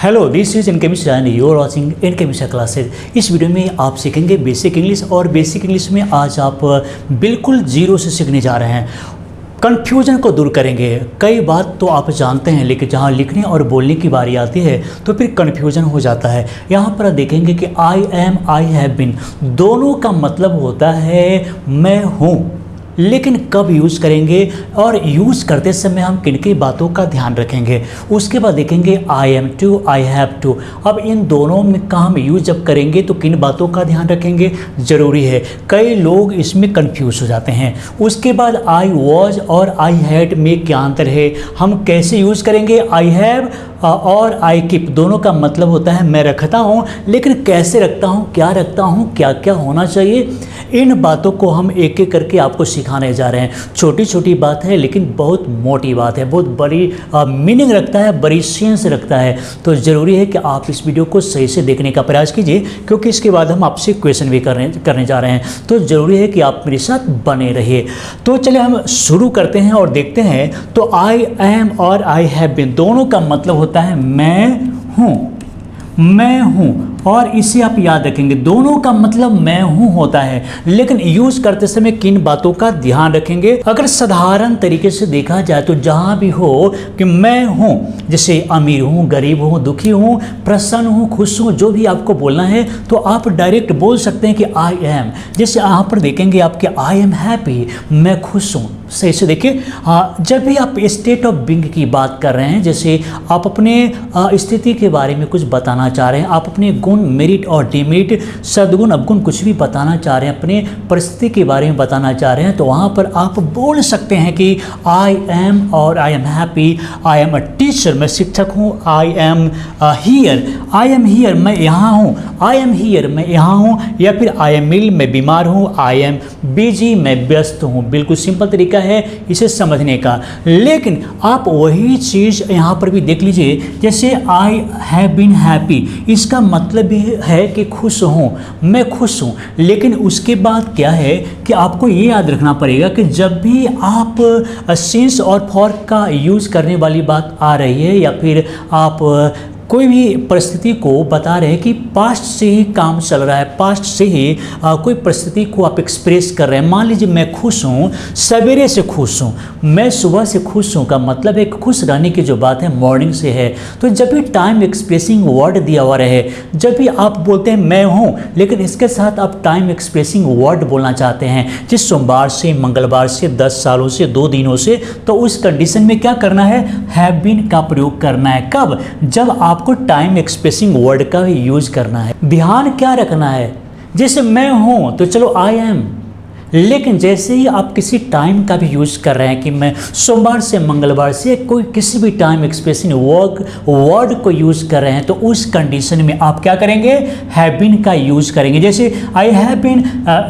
Hello, this is InChemistry and you are watching InChemistry classes. इस video में आप सीखेंगे बेसिक इंग्लिश, और बेसिक इंग्लिश में आज आप बिल्कुल जीरो से सीखने जा रहे हैं। कन्फ्यूजन को दूर करेंगे। कई बात तो आप जानते हैं, लेकिन जहाँ लिखने और बोलने की बारी आती है तो फिर कन्फ्यूजन हो जाता है। यहाँ पर देखेंगे कि I am, I have been, दोनों का मतलब होता है मैं हूँ, लेकिन कब यूज़ करेंगे और यूज़ करते समय हम किन किन बातों का ध्यान रखेंगे। उसके बाद देखेंगे I am to, I have to. अब इन दोनों में का हम यूज़ जब करेंगे तो किन बातों का ध्यान रखेंगे, ज़रूरी है। कई लोग इसमें कंफ्यूज हो जाते हैं। उसके बाद आई वॉज और आई हैड में क्या अंतर है, हम कैसे यूज़ करेंगे। आई हैव और आई कीप, दोनों का मतलब होता है मैं रखता हूँ, लेकिन कैसे रखता हूँ, क्या रखता हूँ, क्या क्या होना चाहिए, इन बातों को हम एक एक करके आपको सिखाने जा रहे हैं। छोटी छोटी बात है लेकिन बहुत मोटी बात है, बहुत बड़ी मीनिंग रखता है, बड़ी सेंस रखता है। तो ज़रूरी है कि आप इस वीडियो को सही से देखने का प्रयास कीजिए, क्योंकि इसके बाद हम आपसे क्वेश्चन भी करने जा रहे हैं। तो ज़रूरी है कि आप मेरे साथ बने रहिए। तो चलिए हम शुरू करते हैं और देखते हैं। तो आई एम और आई हैव बीन, दोनों का मतलब होता है मैं हूँ, मैं हूँ। और इसे आप याद रखेंगे, दोनों का मतलब मैं हूँ होता है, लेकिन यूज करते समय किन बातों का ध्यान रखेंगे। अगर साधारण तरीके से देखा जाए तो जहाँ भी हो कि मैं हूँ, जैसे अमीर हूँ, गरीब हूँ, दुखी हूँ, प्रसन्न हूँ, खुश हूँ, जो भी आपको बोलना है तो आप डायरेक्ट बोल सकते हैं कि आई एम। जैसे यहाँ पर देखेंगे आपके आई एम हैप्पी, मैं खुश हूँ। सही से देखिए, जब भी आप स्टेट ऑफ बीइंग की बात कर रहे हैं, जैसे आप अपने स्थिति के बारे में कुछ बताना चाह रहे हैं, आप अपने गुण, मेरिट और डिमेरिट, सद्गुण अवगुण कुछ भी बताना चाह रहे हैं, अपने परिस्थिति के बारे में बताना चाह रहे हैं, तो वहाँ पर आप बोल सकते हैं कि आई एम और I am happy, I am a teacher, मैं शिक्षक हूँ, आई एम हियर, मैं यहाँ हूँ, आई एम हियर, मैं यहाँ हूँ, या फिर आई एम इल, मैं बीमार हूँ, आई एम बिजी, मैं व्यस्त हूँ। बिल्कुल सिंपल तरीका है इसे समझने का। लेकिन आप वही चीज़ यहाँ पर भी देख लीजिए, जैसे आई हैव बीन हैप्पी, इसका मतलब भी है कि खुश हूँ, मैं खुश हूँ। लेकिन उसके बाद क्या है कि आपको ये याद रखना पड़ेगा कि जब भी आप सिंस और फॉर का यूज़ करने वाली बात आ रही है, या फिर आप कोई भी परिस्थिति को बता रहे हैं कि पास्ट से ही काम चल रहा है, पास्ट से ही कोई परिस्थिति को आप एक्सप्रेस कर रहे हैं। मान लीजिए मैं खुश हूँ, सवेरे से खुश हूँ, मैं सुबह से खुश हूँ, का मतलब है खुश रहने की जो बात है मॉर्निंग से है। तो जब भी टाइम एक्सप्रेसिंग वर्ड दिया हुआ रहे, जब भी आप बोलते हैं मैं हूँ, लेकिन इसके साथ आप टाइम एक्सप्रेसिंग वर्ड बोलना चाहते हैं, जिस सोमवार से, मंगलवार से, 10 सालों से, 2 दिनों से, तो उस कंडीशन में क्या करना है, हैव बीन का प्रयोग करना है। कब? जब आपको टाइम एक्सप्रेसिंग वर्ड का भी यूज करना है। ध्यान क्या रखना है, जैसे मैं हूं तो चलो आई एम, लेकिन जैसे ही आप किसी टाइम का भी यूज कर रहे हैं कि मैं सोमवार से, मंगलवार से, कोई किसी भी टाइम एक्सप्रेसिंग वर्ड को यूज कर रहे हैं, तो उस कंडीशन में आप क्या करेंगे, हैव बीन का यूज करेंगे। जैसे I have been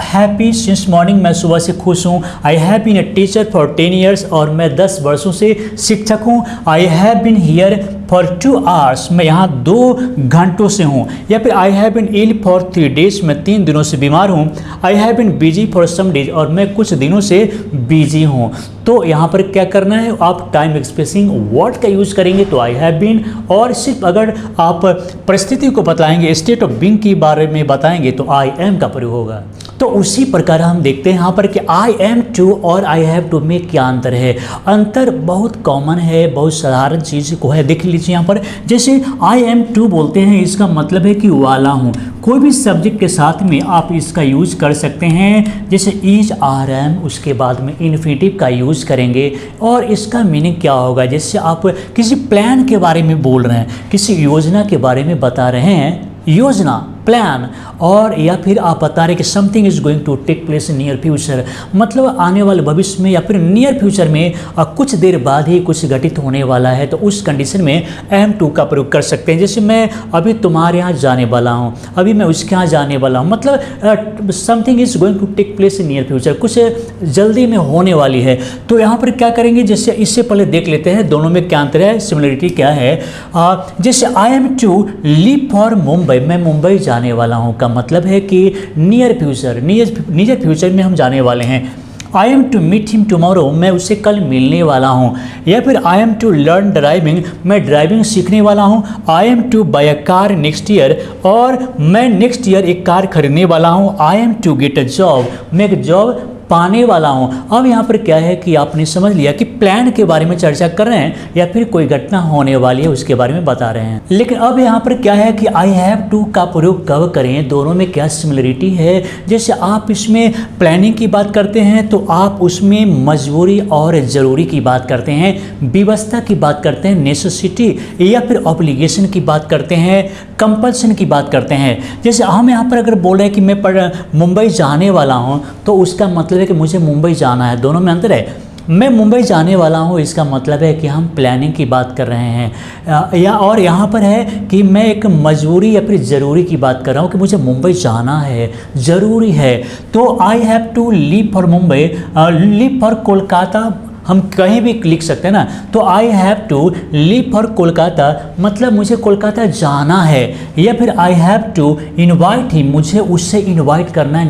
happy since morning, मैं सुबह से खुश हूँ। I have been a teacher for 10 years, और मैं 10 वर्षों से शिक्षक हूँ। I have been here for 2 hours, मैं यहाँ 2 घंटों से हूँ। या फिर I have been ill for 3 days, मैं 3 दिनों से बीमार हूँ। I have been busy for some days, और मैं कुछ दिनों से बिजी हूँ। तो यहाँ पर क्या करना है, आप टाइम एक्सप्रेसिंग वर्ड का यूज करेंगे तो आई हैव बीन, और सिर्फ अगर आप परिस्थिति को बताएंगे, स्टेट ऑफ बीइंग के बारे में बताएंगे, तो आई एम का प्रयोग होगा। तो उसी प्रकार हम देखते हैं यहाँ पर कि आई एम टू और आई हैव टू में क्या अंतर है। अंतर बहुत कॉमन है, बहुत साधारण चीज़ को है। देख लीजिए यहाँ पर, जैसे आई एम टू बोलते हैं, इसका मतलब है कि वाला हूँ। कोई भी सब्जेक्ट के साथ में आप इसका यूज कर सकते हैं, जैसे इज, आर, एम, उसके बाद में इन्फिनिटिव का यूज करेंगे। और इसका मीनिंग क्या होगा, जैसे आप किसी प्लान के बारे में बोल रहे हैं, किसी योजना के बारे में बता रहे हैं, योजना, प्लान, और या फिर आप बता रहे कि something is going to take place in near future, मतलब आने वाले भविष्य में या फिर नियर फ्यूचर में कुछ देर बाद ही कुछ घटित होने वाला है, तो उस कंडीशन में एम टू का प्रयोग कर सकते हैं। जैसे मैं अभी तुम्हारे यहाँ जाने वाला हूँ, अभी मैं उसके यहाँ जाने वाला हूँ, मतलब something is going to take place in near future, कुछ जल्दी में होने वाली है। तो यहाँ पर क्या करेंगे, जैसे इससे पहले देख लेते हैं दोनों में क्या अंतर है, सिमिलरिटी क्या है। जैसे I am to leave for Mumbai, मैं मुंबई जाने वाला हूँ, का मतलब है कि नियर फ्यूचर में हम जाने वाले हैं। I am to meet him tomorrow, मैं उससे कल मिलने वाला हूँ। या फिर I am to learn driving, मैं ड्राइविंग सीखने वाला हूँ। I am to buy a car next year, और मैं नेक्स्ट ईयर एक कार खरीदने वाला हूँ। I am to get a job, मैं एक जॉब पाने वाला हूँ। अब यहाँ पर क्या है कि आपने समझ लिया कि प्लान के बारे में चर्चा कर रहे हैं या फिर कोई घटना होने वाली है उसके बारे में बता रहे हैं। लेकिन अब यहाँ पर क्या है कि आई हैव टू का प्रयोग कब करें, दोनों में क्या सिमिलरिटी है। जैसे आप इसमें प्लानिंग की बात करते हैं तो आप उसमें मजबूरी और ज़रूरी की बात करते हैं, व्यवस्था की बात करते हैं, नेसेसिटी, या फिर ऑब्लिगेशन की बात करते हैं, कंपल्सन की बात करते हैं। जैसे हम यहाँ पर अगर बोल रहे हैं कि मैं मुंबई जाने वाला हूँ तो उसका मतलब है कि मुझे मुंबई जाना है, दोनों में अंतर है। मैं मुंबई जाने वाला हूँ इसका मतलब है कि हम प्लानिंग की बात कर रहे हैं, या और यहाँ पर है कि मैं एक मजबूरी या फिर ज़रूरी की बात कर रहा हूँ कि मुझे मुंबई जाना है, ज़रूरी है। तो I have to leave for Mumbai, leave for Kolkata हम कहीं भी लिख सकते हैं ना। तो I have to leave for Kolkata मतलब मुझे कोलकाता जाना है। या फिर I have to invite him, मुझे उससे इनवाइट करना है,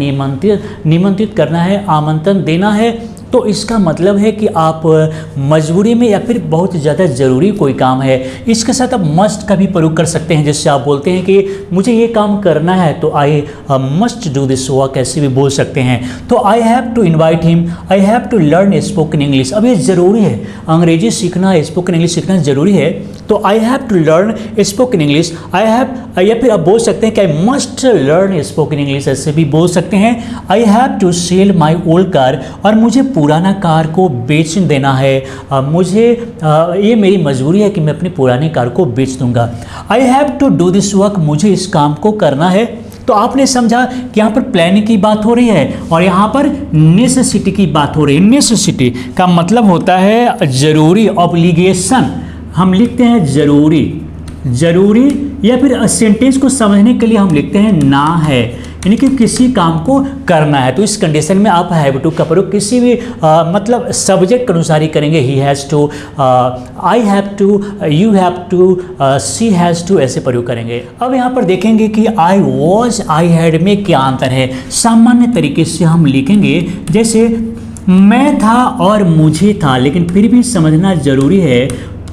निमंत्रित करना है, आमंत्रण देना है। तो इसका मतलब है कि आप मजबूरी में या फिर बहुत ज़्यादा ज़रूरी कोई काम है। इसके साथ आप मस्ट का भी प्रयोग कर सकते हैं। जैसे आप बोलते हैं कि मुझे ये काम करना है तो I must do this work, ऐसे भी बोल सकते हैं। तो I have to invite him, I have to learn spoken English, अब ये ज़रूरी है, अंग्रेजी सीखना, स्पोकन इंग्लिश सीखना ज़रूरी है। तो I have to learn spoken English, I have, या फिर आप बोल सकते हैं कि I must learn spoken English, ऐसे भी बोल सकते हैं। I have to sell my old car, और मुझे पुराना कार को बेच देना है, मुझे ये मेरी मजबूरी है कि मैं अपनी पुरानी कार को बेच दूंगा। I have to do this work, मुझे इस काम को करना है। तो आपने समझा कि यहाँ पर प्लानिंग की बात हो रही है और यहाँ पर नेसेसिटी की बात हो रही है। नेसेसिटी का मतलब होता है जरूरी, ऑब्लिगेशन हम लिखते हैं जरूरी, जरूरी, या फिर सेंटेंस को समझने के लिए हम लिखते हैं ना है, यानी कि किसी काम को करना है। तो इस कंडीशन में आप हैव टू का प्रयोग किसी भी मतलब सब्जेक्ट के अनुसार ही करेंगे। He has to, I have to, you have to, she has to, ऐसे प्रयोग करेंगे। अब यहाँ पर देखेंगे कि आई वॉज, आई हैड में क्या अंतर है। सामान्य तरीके से हम लिखेंगे जैसे मैं था और मुझे था, लेकिन फिर भी समझना जरूरी है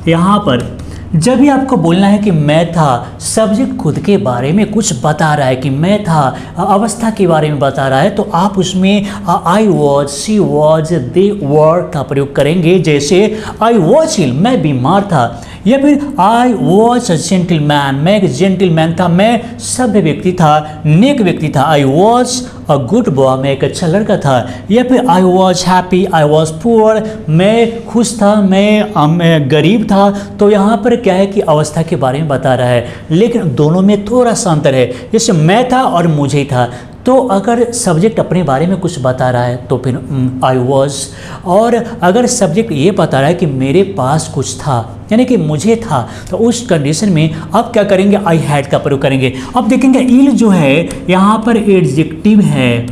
यहाँ पर जब भी आपको बोलना है कि मैं था, सब्जेक्ट खुद के बारे में कुछ बता रहा है कि मैं था, अवस्था के बारे में बता रहा है, तो आप उसमें आई वॉज, शी वॉज, दे वर का प्रयोग करेंगे। जैसे आई वॉज इल, मैं बीमार था, या फिर आई वॉज अ जेंटलमैन, मैं एक जेंटलमैन था, मैं सभ्य व्यक्ति था, नेक व्यक्ति था। I was a good boy, मैं एक अच्छा लड़का था। या फिर I was happy, I was poor, मैं खुश था, मैं गरीब था। तो यहाँ पर क्या है कि अवस्था के बारे में बता रहा है, लेकिन दोनों में थोड़ा सा अंतर है। जैसे मैं था और मुझे था, तो अगर सब्जेक्ट अपने बारे में कुछ बता रहा है तो फिर आई वॉज, और अगर सब्जेक्ट ये बता रहा है कि मेरे पास कुछ था यानी कि मुझे था, तो उस कंडीशन में आप क्या करेंगे, आई हैड का प्रयोग करेंगे। अब देखेंगे इल जो है यहाँ पर एडजेक्टिव है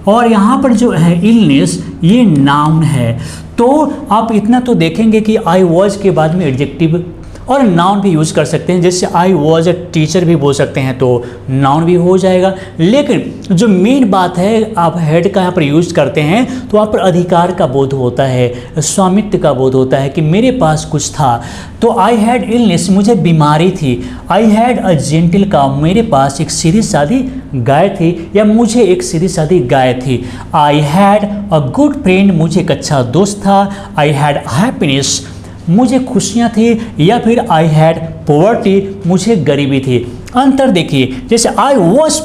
और यहाँ पर जो है इलनेस ये नाउन है। तो आप इतना तो देखेंगे कि आई वॉज के बाद में एडजेक्टिव और नाउन भी यूज़ कर सकते हैं। जैसे आई वॉज अ टीचर भी बोल सकते हैं तो नाउन भी हो जाएगा। लेकिन जो मेन बात है, आप हेड का यहाँ पर यूज़ करते हैं तो वहाँ पर अधिकार का बोध होता है, स्वामित्व का बोध होता है कि मेरे पास कुछ था। तो आई हैड इलनेस, मुझे बीमारी थी। I had a gentle cow, मेरे पास एक सीधी सादी गाय थी, या मुझे एक सीधी सादी गाय थी। I had a good friend, मुझे एक अच्छा दोस्त था। आई हैड हैप्पीनेस, मुझे खुशियाँ थी। या फिर आई हैड पॉवर्टी, मुझे गरीबी थी। अंतर देखिए, जैसे आई वॉज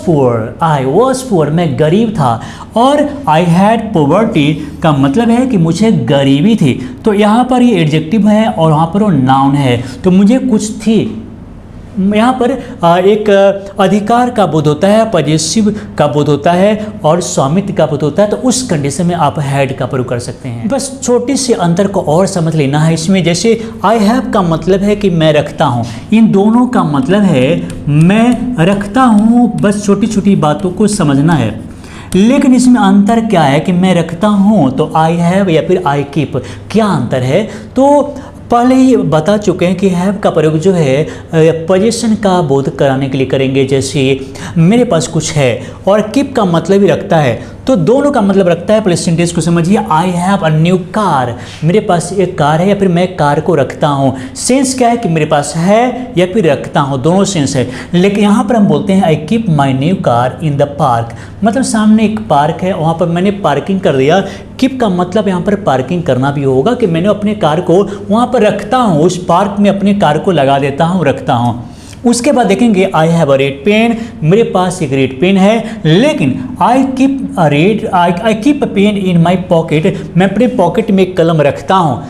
पुअर, मैं गरीब था, और आई हैड पॉवर्टी का मतलब है कि मुझे गरीबी थी। तो यहाँ पर ये एडजेक्टिव है और वहाँ पर वो नाउन है, तो मुझे कुछ थी। यहाँ पर एक अधिकार का बोध होता है, पॉजेसिव का बोध होता है और स्वामित्व का बोध होता है। तो उस कंडीशन में आप हैड का प्रयोग कर सकते हैं। बस छोटे से अंतर को और समझ लेना है इसमें। जैसे आई हैव का मतलब है कि मैं रखता हूँ, इन दोनों का मतलब है मैं रखता हूँ। बस छोटी छोटी बातों को समझना है। लेकिन इसमें अंतर क्या है कि मैं रखता हूँ तो आई हैव या फिर आई कीप, क्या अंतर है? तो पहले ही बता चुके हैं कि हैव का प्रयोग जो है पोजीशन का बोध कराने के लिए करेंगे। जैसे मेरे पास कुछ है, और कीप का मतलब ही रखता है। तो दोनों का मतलब रखता है। पहले सेंटेंस को समझिए, आई हैव अ न्यू कार, मेरे पास एक कार है या फिर मैं कार को रखता हूँ। सेंस क्या है कि मेरे पास है या फिर रखता हूँ, दोनों सेंस है। लेकिन यहाँ पर हम बोलते हैं I keep my new car in the park, मतलब सामने एक पार्क है, वहाँ पर मैंने पार्किंग कर दिया। कीप का मतलब यहाँ पर पार्किंग करना भी होगा कि मैंने अपने कार को वहाँ पर रखता हूँ, उस पार्क में अपने कार को लगा देता हूँ, रखता हूँ। उसके बाद देखेंगे I have a red pen, मेरे पास एक रेड पेन है, लेकिन I keep a pen in my pocket, मैं अपने पॉकेट में एक कलम रखता हूँ।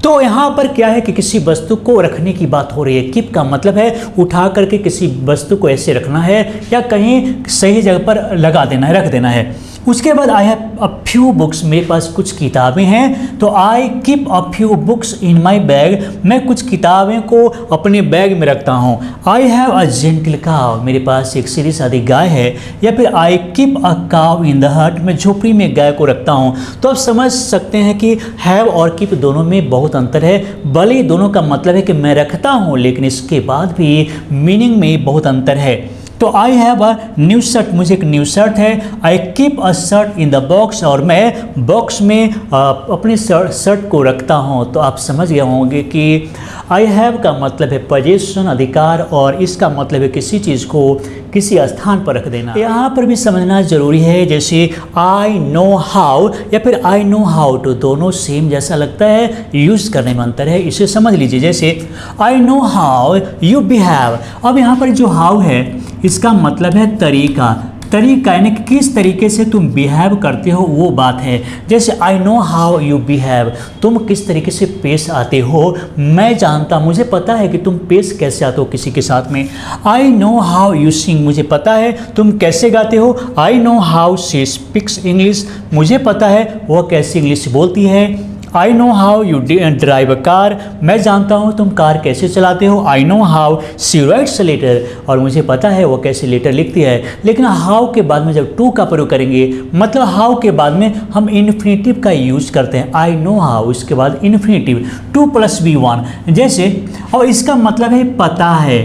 तो यहाँ पर क्या है कि किसी वस्तु को रखने की बात हो रही है। कीप का मतलब है उठा करके किसी वस्तु को ऐसे रखना है या कहीं सही जगह पर लगा देना है, रख देना है। उसके बाद आई हैव अ फ्यू बुक्स, मेरे पास कुछ किताबें हैं, तो आई keep a few books in my bag, मैं कुछ किताबें को अपने बैग में रखता हूँ। आई हैव अ जेंटल काव, मेरे पास एक सीधी सादी गाय है, या फिर आई कीप अ काव इन द हट, मैं झोपड़ी में गाय को रखता हूँ। तो आप समझ सकते हैं कि हैव और कीप दोनों में बहुत अंतर है। भले ही दोनों का मतलब है कि मैं रखता हूँ, लेकिन इसके बाद भी मीनिंग में बहुत अंतर है। तो I have a new shirt, मुझे एक न्यू शर्ट है। आई keep a shirt in the box, और मैं बॉक्स में अपने शर्ट को रखता हूँ। तो आप समझ गए होंगे कि आई हैव का मतलब है पोजीशन, अधिकार, और इसका मतलब है किसी चीज़ को किसी स्थान पर रख देना। यहाँ पर भी समझना जरूरी है, जैसे आई नो हाउ या फिर आई नो हाउ टू, दोनों सेम जैसा लगता है, यूज़ करने में अंतर है, इसे समझ लीजिए। जैसे I know how you behave, अब यहाँ पर जो हाउ है इसका मतलब है तरीका, तरीका यानी कि किस तरीके से तुम बिहेव करते हो वो बात है। जैसे I know how you behave, तुम किस तरीके से पेश आते हो, मैं जानता, मुझे पता है कि तुम पेश कैसे आते हो किसी के साथ में। I know how you sing, मुझे पता है तुम कैसे गाते हो। I know how she speaks English, मुझे पता है वह कैसे इंग्लिश बोलती है। I know how you drive a car, मैं जानता हूँ तुम कार कैसे चलाते हो। I know how she writes a letter, और मुझे पता है वो कैसे लेटर लिखती है। लेकिन हाउ के बाद में जब टू का प्रयोग करेंगे, मतलब हाउ के बाद में हम इन्फिनेटिव का यूज करते हैं। आई नो हाउ, इसके बाद इन्फिनेटिव 2 + V1, जैसे, और इसका मतलब है पता है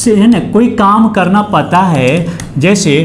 ना, कोई काम करना पता है। जैसे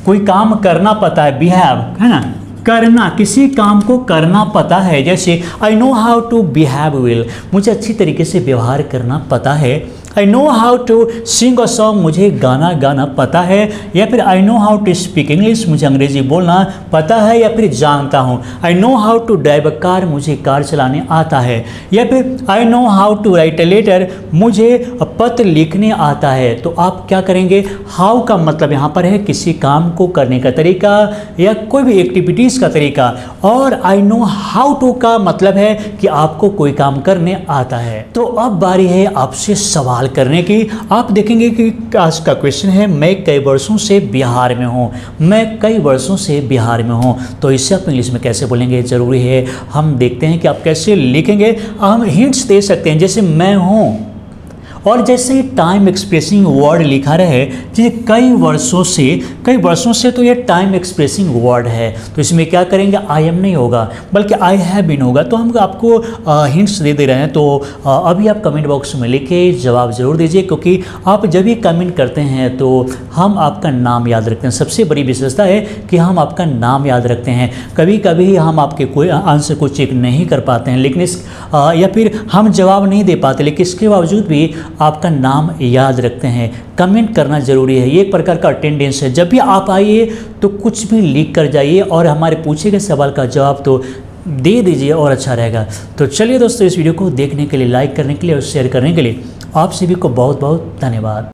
कोई काम करना पता है, बिहेव है ना, करना, किसी काम को करना पता है। जैसे I know how to behave well, मुझे अच्छी तरीके से व्यवहार करना पता है। I know how to sing a song, मुझे गाना गाना पता है। या फिर I know how to speak English, मुझे अंग्रेजी बोलना पता है या फिर जानता हूँ। I know how to drive a car, मुझे कार चलाने आता है। या फिर I know how to write a letter, मुझे पत्र लिखने आता है। तो आप क्या करेंगे, हाउ का मतलब यहाँ पर है किसी काम को करने का तरीका या कोई भी एक्टिविटीज़ का तरीका, और आई नो हाउ टू का मतलब है कि आपको कोई काम करने आता है। तो अब बारी है आपसे सवाल करने की। आप देखेंगे कि आज का क्वेश्चन है, मैं कई वर्षों से बिहार में हूँ, मैं कई वर्षों से बिहार में हूँ। तो इससे आप इंग्लिश में कैसे बोलेंगे, ज़रूरी है हम देखते हैं कि आप कैसे लिखेंगे। हम हिंट्स दे सकते हैं, जैसे मैं हूँ, और जैसे ही टाइम एक्सप्रेसिंग वर्ड लिखा रहे, जैसे कई वर्षों से तो ये टाइम एक्सप्रेसिंग वर्ड है, तो इसमें क्या करेंगे, आई एम नहीं होगा बल्कि आई हैव बीन होगा। तो हम आपको हिंट्स दे रहे हैं। तो अभी आप कमेंट बॉक्स में लिख के जवाब ज़रूर दीजिए, क्योंकि आप जब भी कमेंट करते हैं तो हम आपका नाम याद रखते हैं। सबसे बड़ी विशेषता है कि हम आपका नाम याद रखते हैं। कभी कभी हम आपके कोई आंसर को चेक नहीं कर पाते हैं, लेकिन या फिर हम जवाब नहीं दे पाते, लेकिन इसके बावजूद भी आपका नाम याद रखते हैं। कमेंट करना ज़रूरी है, ये एक प्रकार का अटेंडेंस है। जब भी आप आइए तो कुछ भी लिख कर जाइए और हमारे पूछे गए सवाल का जवाब तो दे दीजिए और अच्छा रहेगा। तो चलिए दोस्तों, इस वीडियो को देखने के लिए, लाइक करने के लिए और शेयर करने के लिए आप सभी को बहुत बहुत धन्यवाद।